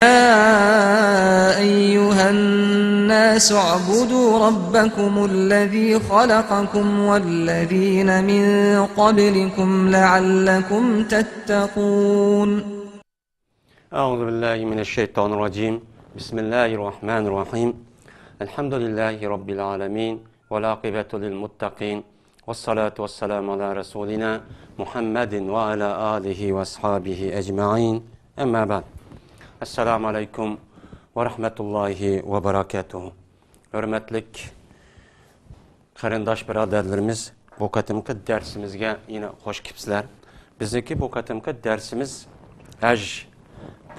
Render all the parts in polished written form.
يا أيها الناس اعبدوا ربكم الذي خلقكم والذين من قبلكم لعلكم تتقون. أعوذ بالله من الشيطان الرجيم. بسم الله الرحمن الرحيم. الحمد لله رب العالمين والعاقبة للمتقين والصلاة والسلام على رسولنا محمد وعلى آله وأصحابه أجمعين. أما بعد. Esselamu Aleyküm ve Rahmetullahi ve Berekatuhu. Hürmetlik qarindosh birodarlarimiz, bu qatimki dersimizga yine hoş kipsizlar. Bizdeki bu qatimki dersimiz haj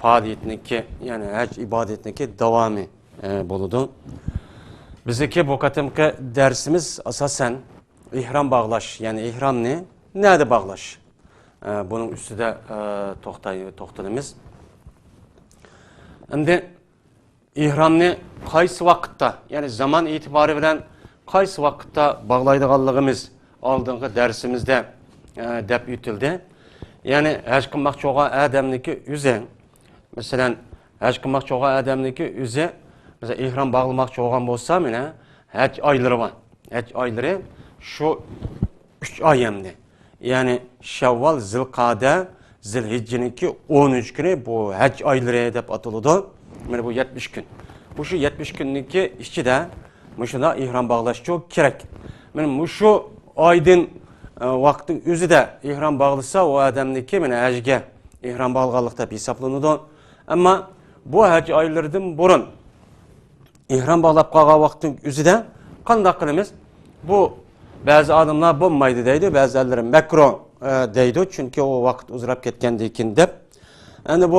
faoliyatniki, yani haj ibadetniki davomi bo'ladi. Bizdeki bu qatimki dersimiz asasen ihram bağlash, yani ihram nerede bağlash? Bunun üstüde to'xtalamiz. Endi ihramni qaysi vaqtda, yani zaman itibari bilan qaysi vaqtda bağlaydiganligimiz oldingi darsimizda deb o'tildi. Yani haj qilmoqchi bo'lgan odamniki o'zi, masalan, haj qilmoqchi bo'lgan odamniki o'zi, masalan, ihrom bog'lamoqchi bo'lgan bo'lsa, mana haj oylari bor. Haj oylari shu 3 oy endi. Yani Şevval, Zilqa'da, Zilhicce'ninki 13 günü bu hac ayları deb atıldı. Yani bu 70 gün. Bu şu 70 günlükki içinde şuna ihram bağlaş çok gerek. Yani şu aydın vaktin özü de ihram bağlısa o adamniki hacga ihram bağlılıkta bir hesaplanıdı. Ama bu hac aylarından burun ihram bağlap qalğan vaktin özü de qanday qilamiz? Bu bazı adamlar bo'lmaydi deydi, bazıları makruh deydi, çünkü o vaqt uzrab ketgandikin deb. Yani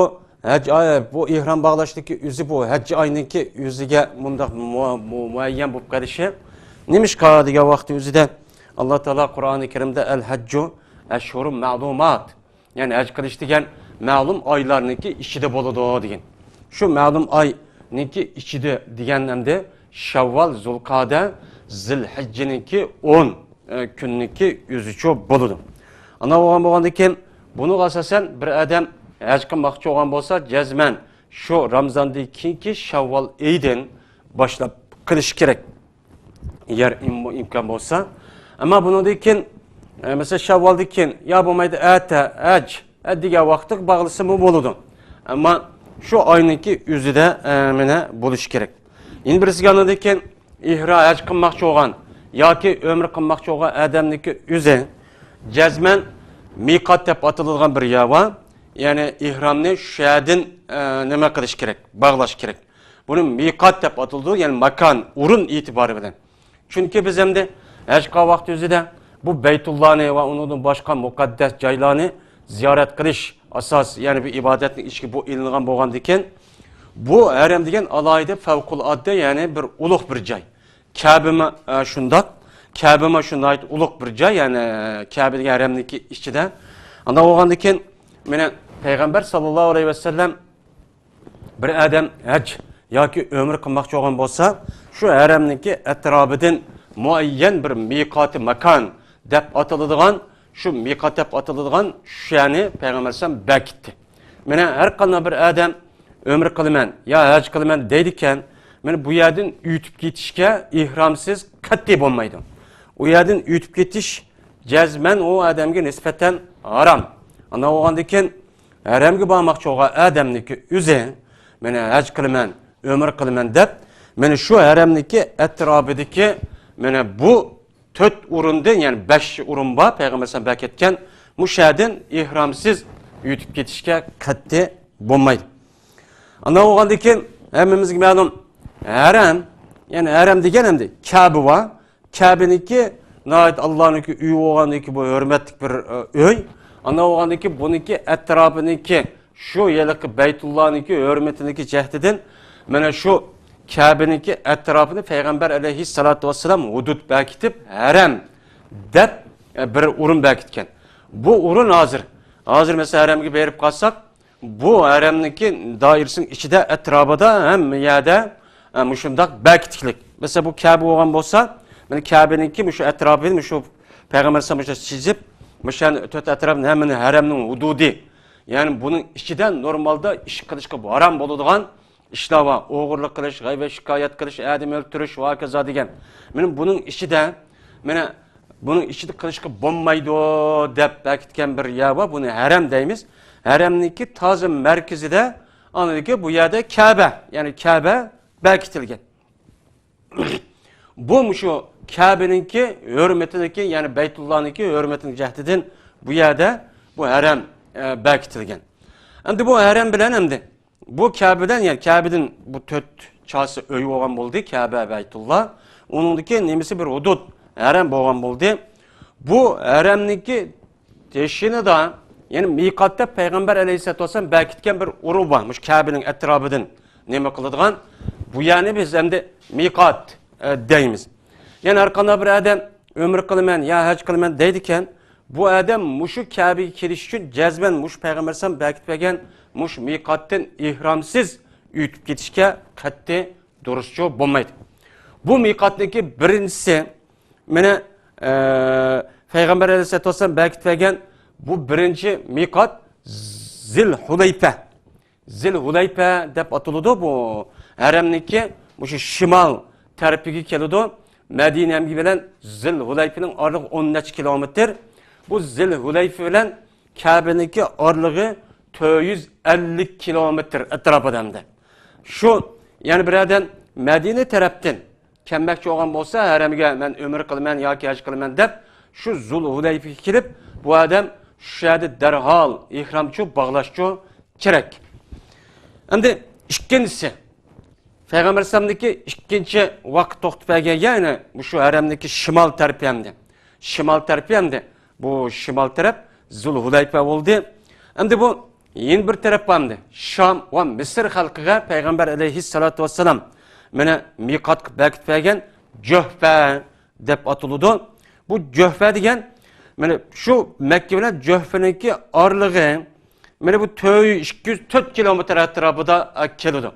bu ihram bağlashdagi özü bu hac oyiniki o'ziga mundaq muayyan bo'lib qolishi nimishqa degan vaqt o'zida Alloh taolo Qur'oni Karimda al-hajju ashhurun ma'lumat, yani haj qilish degan ma'lum oylarniki ichida bo'ladi degan. Shu ma'lum oyniki ichida deganimda Şevval, Zulqa'da, Zilhicce'ninki 10 kunliki o'zicha bo'ladi. Ana bo'lgandan keyin buni asosan bir odam haj qilmoqchi bo'lgan bo'lsa, jazman shu Ramazondan keyingi Şevval oyidan boshlab qilish kerak. Agar imkon bo'lsa. Ammo bundan keyin mesela Şevvaldan keyin ya bo'lmaydi, haj degan vaqtda bog'lasa bo'ladi. Ammo shu oyniki o'zida mana bo'lish kerak. Endi birisiga andan keyin ihrom haj qilmoqchi bo'lgan yoki umr qilmoqchi bo'lgan odamniki o'zi jazman miqat deb ataladigan bir yer var. Yani ihramni shu yerdan nima qilish kerak, bog'lash kerak. Buni miqat deb ataladi, yani makan, o'rin e'tibori bilan. Chunki biz endi haj qilgan vaqt o'zida bu Beytullohni va undan boshqa muqaddas joylarni ziyorat qilish asos, yani bir ibodatning ichki bu ilingan bo'lgandan keyin bu haram degan alohida favqulodda, yani bir ulug' bir joy. Ka'bama shundoq, Ka'bama shunday ulug' bir joy, yani Ka'ba degan haramniki ichida. Anda bo'lgandan keyin meni Peygamber sallallahu aleyhi ve sellem bir adam haj yoki umr qilmoqchi bo'lgan bo'lsa, shu haramniki atrofidan muayyan bir miqati makan deb ataladigan, shu miqat deb ataladigan shuni Peygamber sallam bekitdi. Meni har qanday bir adam umr qilaman ya haj qilaman deydikan, meni bu yerdan o'tib ketishga ihramsiz qat'iy bo'lmaydi. U yerdan o'tib ketish jazman o adamga nisbatan haram. Ana bo'lgandan keyin haramga bormoqchi bo'lgan odamniki o'zi meni haj qilaman, umr qilaman deb, meni shu haramniki atrofidagi meni bu 4 o'rinda, yani 5 o'rin bor, Payg'ambar sallam bekitgan, mushadan ihramsiz o'tib ketishga qat'iy bo'lmaydi. Ana bo'lgandan keyin hammamizga ma'lum haram, yani haram degan endi Ka'ba va Ka'baniki Allah'niki uyi bo'lganiki bu hurmatli bir uy. Ana bo'lganiki buniki atrofidagi shu yiliqi Beytulloh'niki hurmatiniki jahdidan mana shu Ka'baniki atrofini Payg'ambar alayhissalatu vassalam hudud bekitib haram deb bir o'rin bekitgan. Bu o'rin hozir mesela haramga berib qolsak, bu haramniki doirasining ichida atrofida hamma yerda shundoq bekitiklik. Mesela bu Ka'ba bo'lgan bo'lsa, mana Ka'baniki shu atrofini shu Payg'ambar sallam chizib, Mişan töt etrafın hemen haramның hududi, Yani bunun içinden normalde iş kılışka bu haram boluduğun işler var. Oğurluk kılış, gaybe şikayet kılış, adam öldürüş, vakaza degen. Benim bunun içinden, bunun içinde kılışka bombaydı o dep belki bir yer var. Bunu harem deyimiz. Haremdeki tazım merkezi de anladık ki bu yerde Kabe. Yani Kabe belki bu şu Kabe'ninki hürmetindeki yani Beytullah'ınki hürmetinin cehdedin bu yerde bu harem belkitilgen. Hem de bu harem bilen hem de bu Kabe'den yani Kabe'den bu töt çası öy olan buldu Kabe Beytullah. Onundaki nemisi bir hudud harem boğan buldu. Bu haremdeki teşhini da yani miqatta Peygamber Aleyhisselatü Vesselam belkitken bir uru varmış Kabe'nin etrafıdan neme kılıdığın. Bu yani biz hem de miqat deyimiz. Yani arkanda bir adam ömür kılmen ya hac kılmen deydiken bu adam muşu Kabe'ye keliş için cezben muş Peygamber Aleyhisselam belkitmegen muş miqattan ihramsız ütüp ketişke katte duruşçu bulmaydı. Bu miqatdaki birincisi mene Peygamber Aleyhisselatü Vesselam belkitmegen bu birinci miqat Zil-Hulayfe. Zil-Hulayfe dep atılıdı bu haremdeki bu şimal tarafiga keladi. Medine bilan Zil-Hulayfening orlig'i 10 kilometr. Bu Zil-Hulayfe bilan Kabe'ninki orlig'i 450 kilometr etrafidamda. Şu yani biradan Medine tarafdan kelmoqchi bo'lgan bo'lsa, haramiga men umr qilaman yoki haj qilaman deb shu Zul-Hulayfega kelib bu adam şu yerda derhal ihramçı bağlaşçı kerak. Endi ikkinchisi Peygamber Aleyhisselam'daki ikinci vaqt to'xtatmagan yani bu şu haremdeki şimal tarafı Şimal tarafı bu şimal taraf Zul-Hulayfe oldu. Endi bu yeni bir taraf hamdi. Şam ve Mısır halkıga Peygamber Aleyhisselatü Vesselam mene miqat belkitmagan Juhfa deb atıldı. Bu Juhfa degan mana şu Mekke bilan Juhfaniki orlig'i mana bu 204 kilometr atrofida keladi.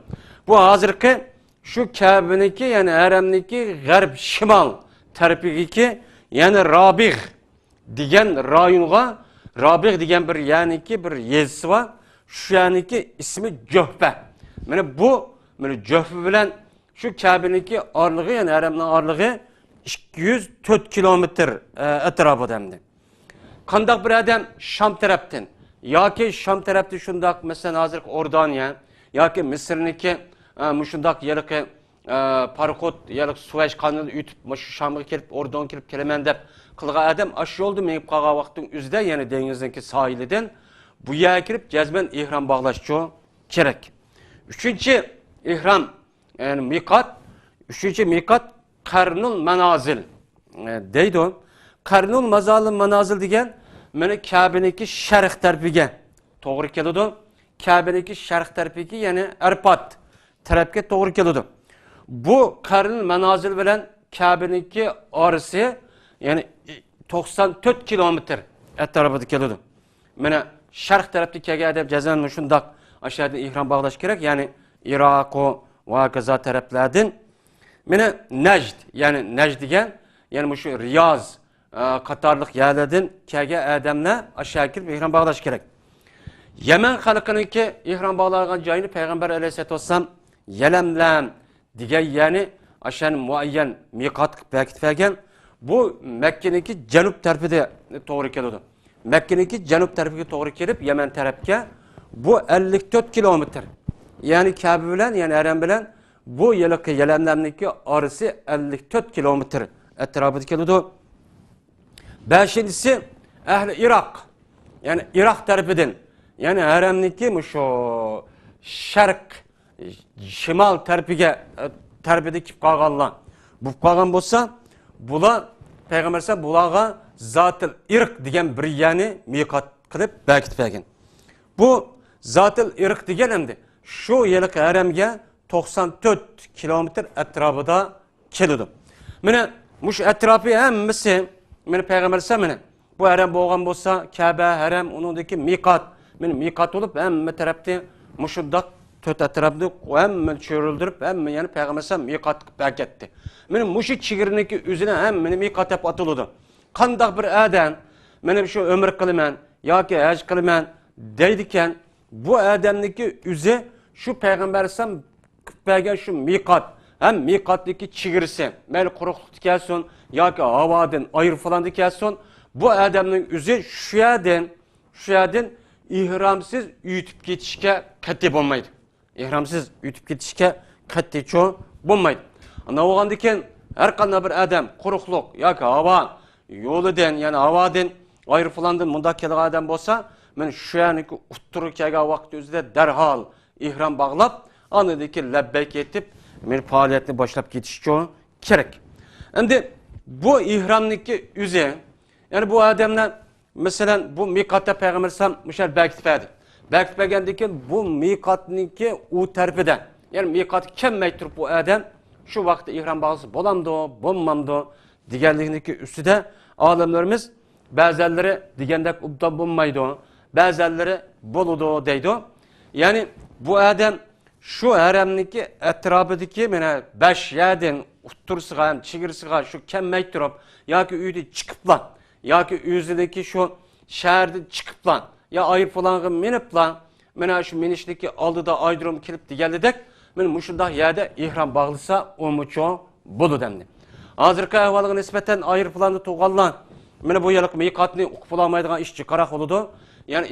Bu hozirgi şu Kabe'niki yani haremniki g'arb shimol tarafidagi yani Rabigh degan rayonga Rabigh degan bir yaniki bir yezisi var. Şu yaniki ismi Juhfa. Mana bu mana Juhfa bilan şu Kabe'niki orlig'i yani haremning orlig'i 204 kilometr atrofida hamdi. Qandaq bir adam Şam tarafdan yoki Şam tarafda shundaq masalan hozir Ordaniya yoki Misrniki shundaq yiliqi parxod yiliq Suvash kanalini o'tib shu Shamga kelib Ordon kelib kelaman deb qilgan adam ash yo'lda menib qolgan vaqtning o'zida yana dengizniki sohilidan bu yerga kirib jazman ihrom bog'lashchi kerak. Uchinchi ihrom yani miqat, uchinchi miqat Qarnul Manazil deydi. Qarnul Manazil degan mana Kabe'niki sharq tarafiga to'g'ri keladi. Kabe'niki sharq tarafiga yani Arpat tarafga to'g'ri keladi. Bu Qarnul Manazil bilan Kabe'niki orasi yani 94 kilometr atrofida keladi. Mana sharq tarafga kelgan deb jazan shundaq aşağıda ihrom bog'lash kerak, yani Iroq va Gaza taraflardan. Mana Najd yani Najd degan yani şu Riyaz qatorliq yerlardan kelgan odamlar aşağı kirib ihrom bog'lash kerak. Yemen xalqiniki ihrom bog'lagan joyini Peygamber Aleyhisselatü Vesselam Yalamlam degan yani aşağıda muayyan miqat qilib belgitgan. Bu Mekke'ninki janub tarafida to'g'ri keladi. Mekke'ninki janub tarafiga to'g'ri kelib Yemen tarafga bu 54 kilometr. Yani Kabe bilan yani harem bilan bu yiliqi Yalamlamniki orasi 54 kilometr atrofida keladi. Beşincisi ehli Irak. Yani Irak tarafından yani haremniki şu şark şimal tarafida kip qalganlar. Bu qalgan bolsa bular Peygamberse bulağa Zatil Irq degan bir yani miqat qilib belgitgan. Bu Zatil Irq degan endi şu yiliqi haremga 94 kilometr atrofida keladi. Mana mush atrofi hammasi men Peygamber Aleyhisselam bu harem bo'lgan bo'lsa Kabe harem uningdagi miqat men miqat bo'lib hamma tarafda mushundaq to'rt atrofni hamma cho'rildirib hamma yani Peygamber Aleyhisselam miqat qilib berketdi. Men mushi chigirniki o'zini hammani miqat deb atiladi. Qandaq bir odam men shu umr qilaman yoki haj qilaman deydiken bu adamniki üze şu peygamber sam küpegen şu mikat hem mikatdaki çigirisi mel kurukluk kelsin ya ki havadan ayır falan kelsin bu adamın üze şu yerden ihramsız ütüp geçişke katte bulmaydı. İhramsız ütüp geçişke katte çoğu bulmaydı. Ana oğandaki her kanına bir adam kurukluk ya ki hava yoludan yani havadan ayır falandan bunda kelge adam bolsa men şu yaniki utturu kelge vaqt özüde derhal ihram bağlap anıdaki lebbeyk etip men faaliyetini başlap ketiş çoğu gerek. Endi bu ihramniki üze yani bu adamlar mesela bu mikatta peygamber sam müşer bektifedi. Bektifegendeki bu mikatniki u terpiden yani mikat kemmey turup bu adam şu vakti ihram bağlısı bolamdı, bulmamdı diğerliğindeki üstüde alimlerimiz bazıları digendek ubda bulmaydı, bazıları buludu deydi. Yani bu adam şu haremdeki etrafındaki mene 5 yerden uttursuğa hem çigirsuğa şu kemmey turup ya ki üyde çıkıp lan ya ki yüzündeki şu şehirde çıkıp lan ya ayır falan minip lan mene şu minişteki aldı da aydırım kilip diğerledek men muşunda yerde ihram bağlısa o muço bulu demdi. Hazırki ahvalığı nispeten ayır falanı toğallan. Mene bu yılık mikatını okupulamaydıgan işçi karak oludu. Yani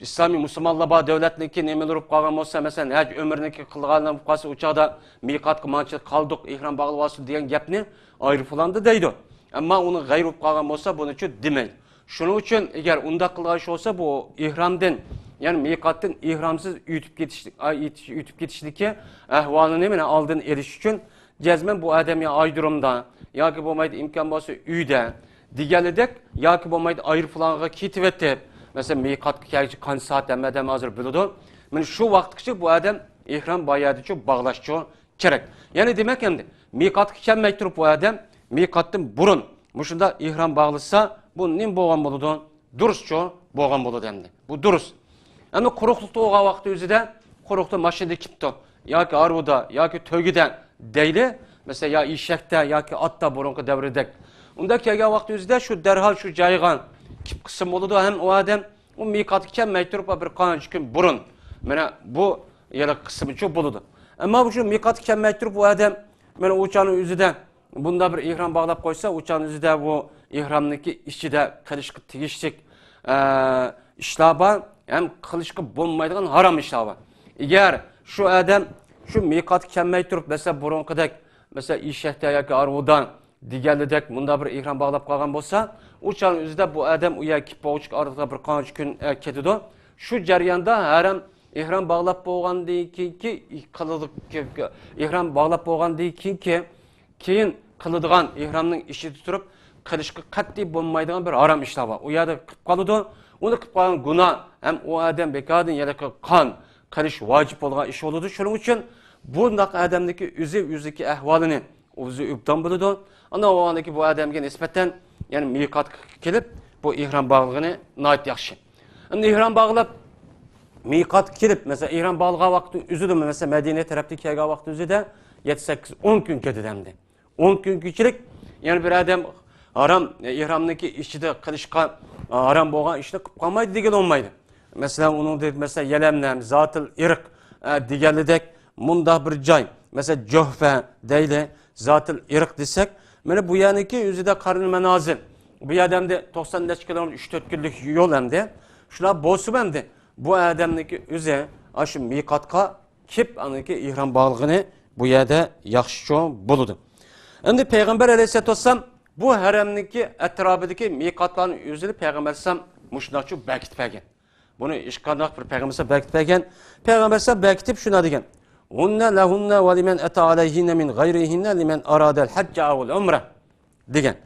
İslami Müslümanlığa devletniki nemeler olup kalgan olsa mesela hec ömrüneki kılğandan bu uçağda mikat kımançı kaldık ihram bağlı vasıl diyen gepni ayır falandı deydi. Ama onu gayr olup kalgan olsa bunu için demeydi. Şunun için eğer onda kılğaş olsa bu ihramdan yani mikatın ihramsız ütüp getişdeki ahvalını mene aldın eriş için cezmen bu adam ya aydırımda ya ki bu imkan olsa üyde diğerledek ya ki bu ayır falanğa ketip etip mesela mikat kayıcı kan saat demeden hazır buludu. Men şu vaxtçı bu adam ihram bayadıcı bağlaşçı gerek. Yani demek endi mikat kemmey turup bu adam mikatın burun muşunda ihram bağlısa bu nim boğan buludu. Durusçu boğan buludu endi. Bu durus. Ama kuruklukta oğa vakti özüde kurukta maşinde kipti. Ya ki arvuda ya ki tögüden deyli. Mesela ya işekte ya ki atta burunku devredek. Onda kege vakti özüde şu derhal şu caygan kip kısım oludu. Hem o adam o mikatı kemmey turup bir kanıcı gün burun. Mene bu yere kısmı çok buludu. Ama bu şu mikatı kemmey turup bu adam mene uçağın özüde bunda bir ihram bağlap koysa uçağın özüde bu ihramdaki işçide kalışkı tigişlik işlaba hem kılışkı bulmaydıgan haram işlaba. Eğer şu adam şu mikat kemmey turup mesela burunkudek mesela işekte ya ki arvudan diğerledek bunda bir ihram bağlap kalgan bolsa uçağın özüde bu adam uya kipa uçuk arada bir kanıcı gün ketido. Şu jarayanda haram ihram bağlap bolgan ki kılıdık ihram bağlap bolgan ki keyin kılıdıgan ihramның işi tutup kılışkı katli bulmaydıgan bir haram işlaba. O yada kıp kalıdı. Onu kıp kalan günah hem o adam bekadın yadaki kan kılış vacip olgan iş oldu. Şunun için bundaki adamdaki yüzdeki ahvalini o'zi übdan buludu. Ana o andaki bu adamga nispeten yani miqat kelib bu ihram bağlığını nayt yaxşı. Endi ihram bağlab miqat kelib mesela ihram bağlığa vaqti üzüdü mesela Medine tarafdaki kelgan vaqti üzüde 7-8-10 gün ketdi demdi. 10 gün keçirik yani bir adam haram ihramdaki işçide kılışka haram bo'lgan ishni qilib qolmaydi degan olmaydi. Mesela onun dedi mesela yelemnem zatıl irq deganidek munda bir joy mesela Juhfa deyli zatıl irq desek mana bu yaniki yüzüde qarın manazil bu adamda 90 kilometr 3-4 kunlik yo'l hamda shular bo'lsa hamda bu adamniki o'zi shu miqatga kelib aniki ihram bağlığını bu yerda yaxshi bo'ladi. Endi Peygamber Aleyhisselatü Vesselam bu haremdeki etrafındaki miqatların özünü Peygamber Aleyhisselam muşnaçu bekitpegen. Bunu işkandak bir Peygamber Aleyhisselam bekitpegen. Peygamber Aleyhisselam bekitip şuna degen. Hunne lehunne ve limen eta aleyhinne min gayrihinne limen aradel hacca avul umre degen.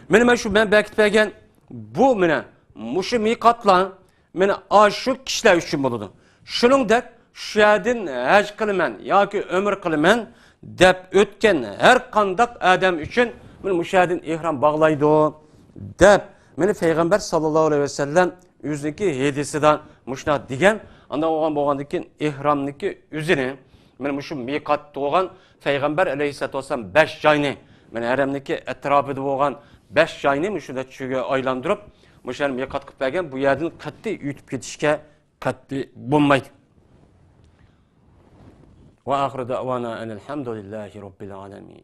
Benim şu ben bekitpegen bu mine muşu miqatla mine aşu kişiler üçün buludu. Şunun dek şu yerdin hac kılmen ya ki ömür kılmen dep ötken her kandak adam üçün müşahidin ihram bağlaydı dep meni Peygamber sallallahu aleyhi ve sellem yüzdeki hedisidan müşnat degen anda oğan boğandaki ihramdaki üzini meni şu miqat doğan Peygamber aleyhissalatu vesselam 5 jayni meni haremdeki etrafıda boğan 5 jayni müşüde çüge aylandırıp Muşan meqat qilib bergan, bu yerdan qat'iy yutib ketishga qat'iy bo'lmaydi. Va oxiri da'vana alhamdulillahi robbil alamin.